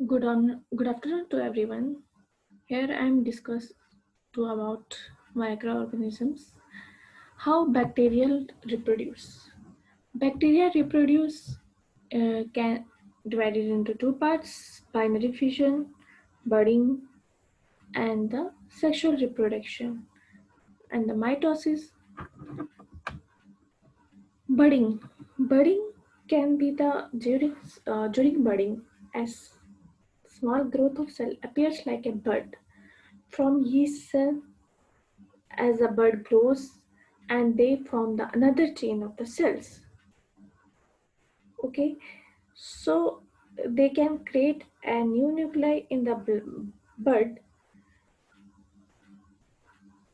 Good afternoon to everyone. Here I am discuss to about microorganisms. How bacterial reproduce. Bacteria reproduce can divided into two parts: binary fission, budding, and the sexual reproduction. And the mitosis, budding. Budding can be the during budding as small growth of cell appears like a bud from yeast cell as a bud grows and they form the another chain of the cells. Okay, so they can create a new nuclei in the bud.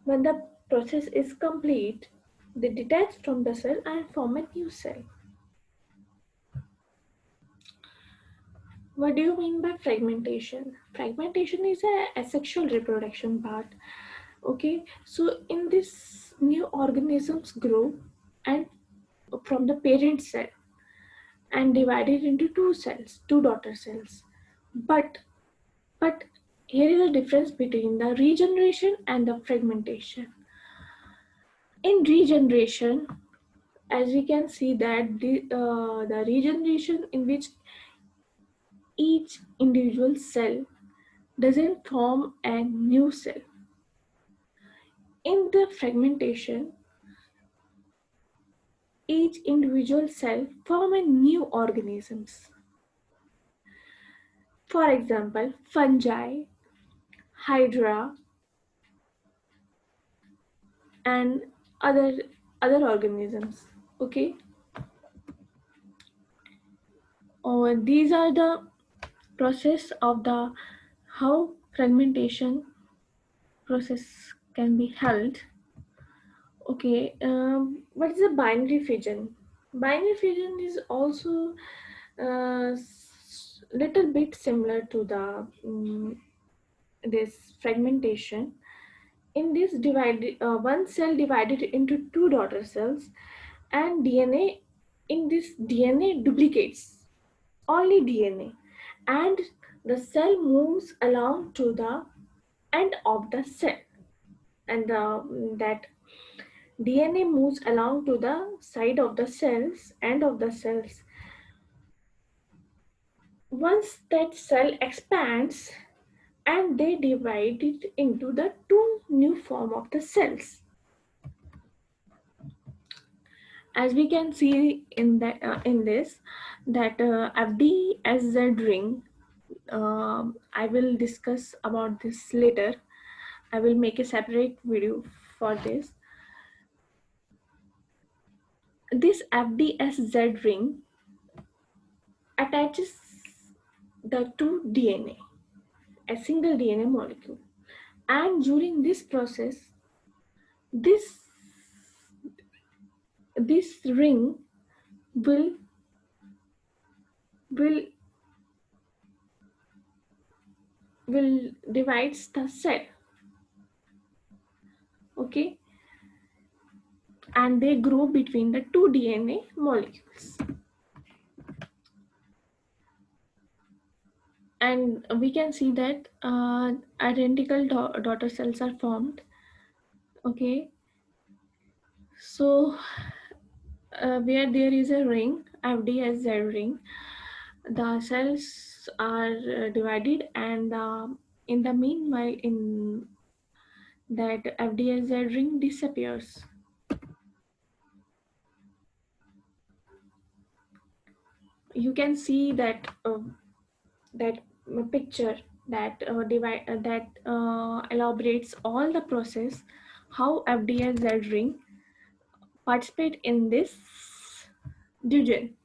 When the process is complete, they detach from the cell and form a new cell. What do you mean by fragmentation? Fragmentation is a asexual reproduction part. Okay, so in this new organisms grow and from the parent cell and divided into two cells, two daughter cells. But but here is a difference between the regeneration and the fragmentation. In regeneration, as we can see that the regeneration in which each individual cell doesn't form a new cell. In the fragmentation, each individual cell form a new organisms. For example, fungi, hydra, and other organisms. Okay, these are the process of the how fragmentation process can be held. Okay, what is a binary fission? Binary fission is also little bit similar to the this fragmentation. In this divided one cell divided into two daughter cells, and DNA in this DNA duplicates only DNA, and the cell moves along to the end of the cell, and that DNA moves along to the side of the cells, end of the cells. Once that cell expands, and they divide it into the two new form of the cells. As we can see in that in this that FDSZ ring, I will discuss about this later. I will make a separate video for this. This FDSZ ring attaches the two DNA, a single DNA molecule, and during this process, this this ring will will will divides the cell. Okay, and they grow between the two DNA molecules. And we can see that identical daughter cells are formed. Okay, so where there is a ring, FDSZ ring, the cells are divided, and in the meanwhile, in that FDSZ ring disappears. You can see that that picture that elaborates all the process how FDSZ ring participate in this division.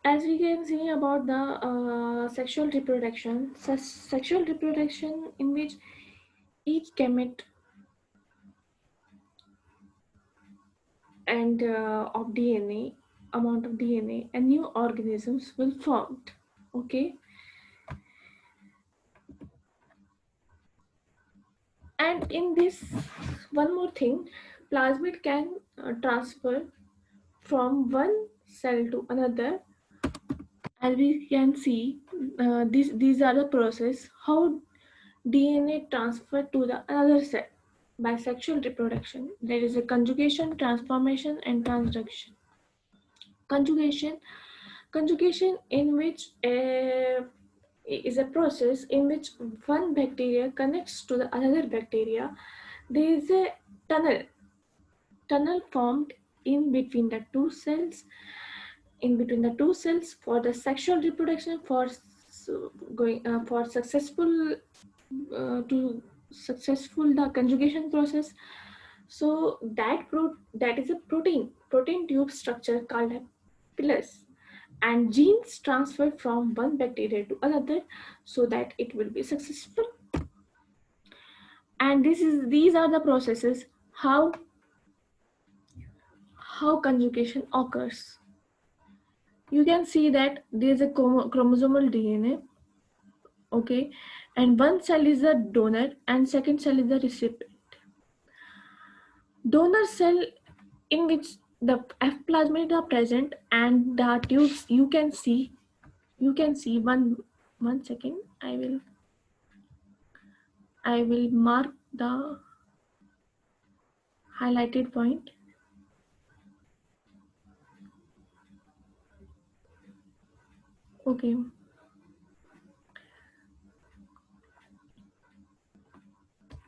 As we can see about the sexual reproduction, sexual reproduction in which each gamete and of DNA, amount of DNA and new organisms will formed. Okay, and in this one more thing, plasmid can transfer from one cell to another, as we can see, these are the process how DNA transferred to the another cell by sexual reproduction. There is a conjugation, transformation, and transduction. Conjugation, conjugation in which is a process in which one bacteria connects to the another bacteria. There is a tunnel formed in between the two cells, for the sexual reproduction, for going for successful to successful the conjugation process. So that is a protein tube structure called a pilus, and genes transferred from one bacteria to another so that it will be successful. And these are the processes how conjugation occurs. You can see that there is a chromosomal DNA, okay, and one cell is the donor and second cell is the recipient. Donor cell in which the F plasmid are present, and the tubes you can see one second. I will mark the highlighted point. Okay.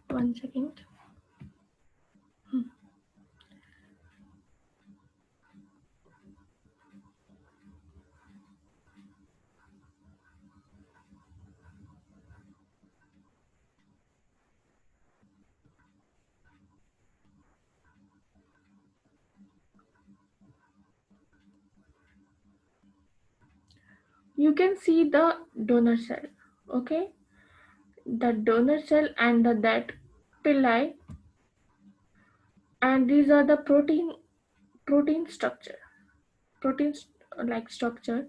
One second. You can see the donor cell, okay, the donor cell and that pili, and these are the protein structure, proteins like structure,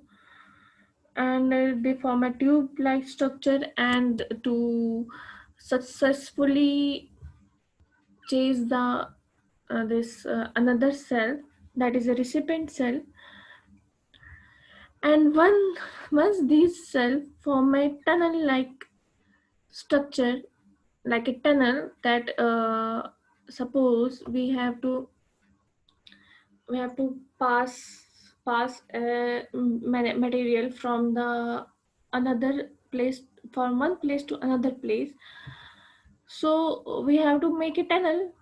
and they form a tube like structure, and to successfully chase the this another cell, that is a recipient cell. And once these cells form a tunnel like structure, like a tunnel that suppose we have to pass material from the another place, from one place to another place, so we have to make a tunnel.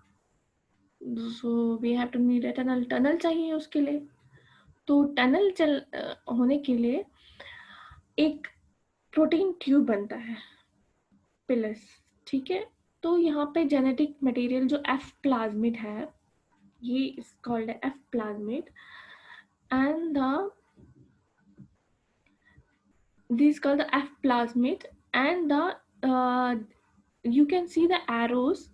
So we have to need a tunnel चाहिए उसके लिए. तो tunnel होने के लिए एक protein tube बनता है, पिलस, ठीक है. तो यहाँ पे जेनेटिक मटेरियल जो एफ प्लाज्मिड है, ये is called F plasmid, and this is called the F plasmid, and you can see the arrows.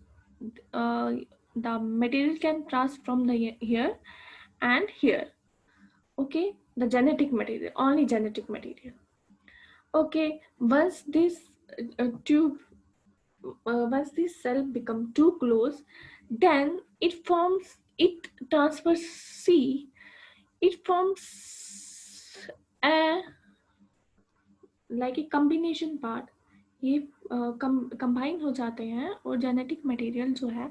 The material can pass from the here and here, okay, the genetic material, only genetic material. Okay, once this cell become too close, then it transfers C, it forms a like a combination part. ये combine हो जाते हैं और genetic material जो है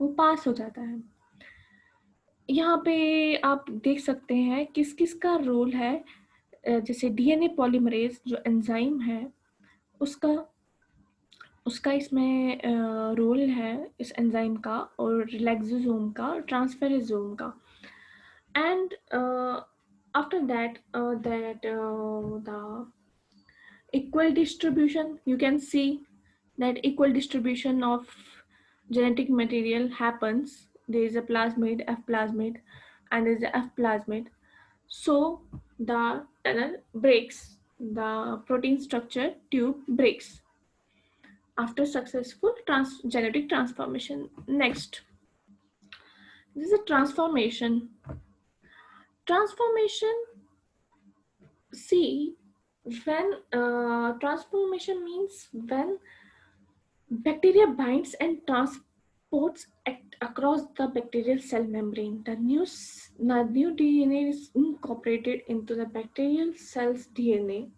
वो पास हो जाता है. यहाँ पे आप देख सकते हैं किस किस का रोल है. जैसे डीएनए पॉलीमरेज जो एंजाइम है, उसका इसमें रोल है, इस एंजाइम का, और रिलैक्सोसोम का, ट्रांसफेरेजोम का. And after that the equal distribution, you can see that equal distribution of genetic material happens. There is a plasmid, F plasmid, and there is a F plasmid. So the tunnel breaks, the protein structure tube breaks after successful genetic transformation. Next, this is a transformation. See, when transformation means when bacteria binds and transports across the bacterial cell membrane. The new DNA is incorporated into the bacterial cell's DNA.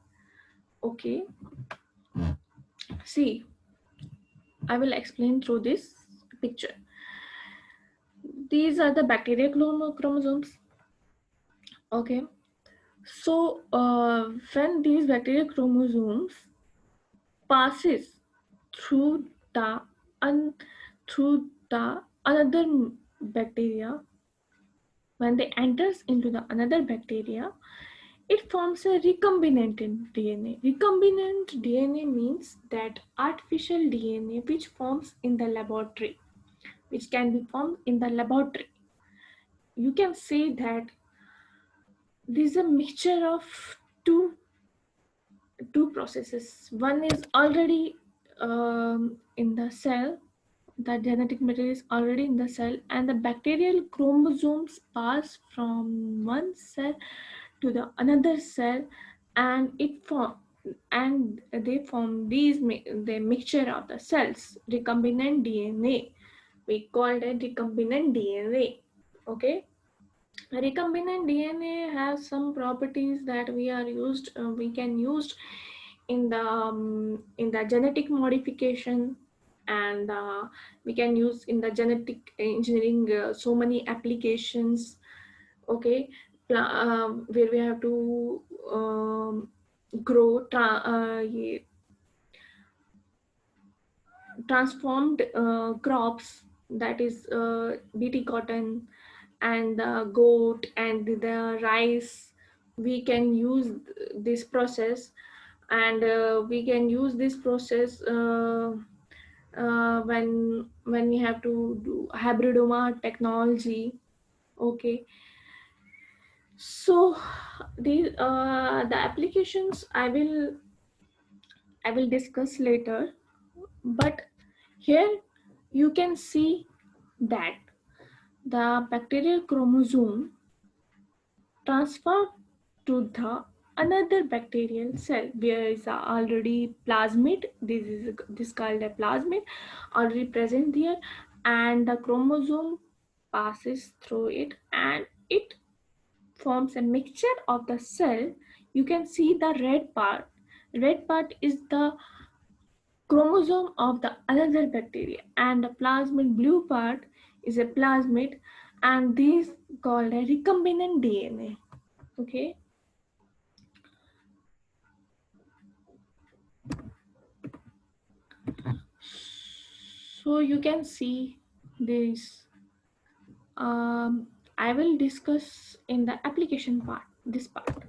Okay, see, I will explain through this picture. These are the bacterial chromosomes. Okay, so when these bacterial chromosomes passes through the through the another bacteria, when they enters into the another bacteria, it forms a recombinant DNA. Recombinant DNA means that artificial DNA which forms in the laboratory, which can be formed in the laboratory. You can say that this is a mixture of two two processes. One is already in the cell, the genetic material is already in the cell, and the bacterial chromosomes pass from one cell to the another cell, and they form the mixture of the cells, recombinant DNA. We called it recombinant DNA. Okay, recombinant DNA has some properties that we can use in the genetic modification, and we can use in the genetic engineering, so many applications. Okay, where we have to grow transformed crops, that is bt cotton and the goat and the rice. We can use this process, and we can use this process when we have to do hybridoma technology. Okay, so the applications I will discuss later, but here you can see that the bacterial chromosome transfer to the another bacterial cell where is already plasmid. This called a plasmid already present there, and the chromosome passes through it, and it forms a mixture of the cell. You can see the red part is the chromosome of the another bacteria, and the plasmid blue part is a plasmid, and these called a recombinant DNA. Okay, so you can see this. I will discuss in the application part, this part.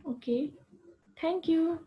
Okay, thank you.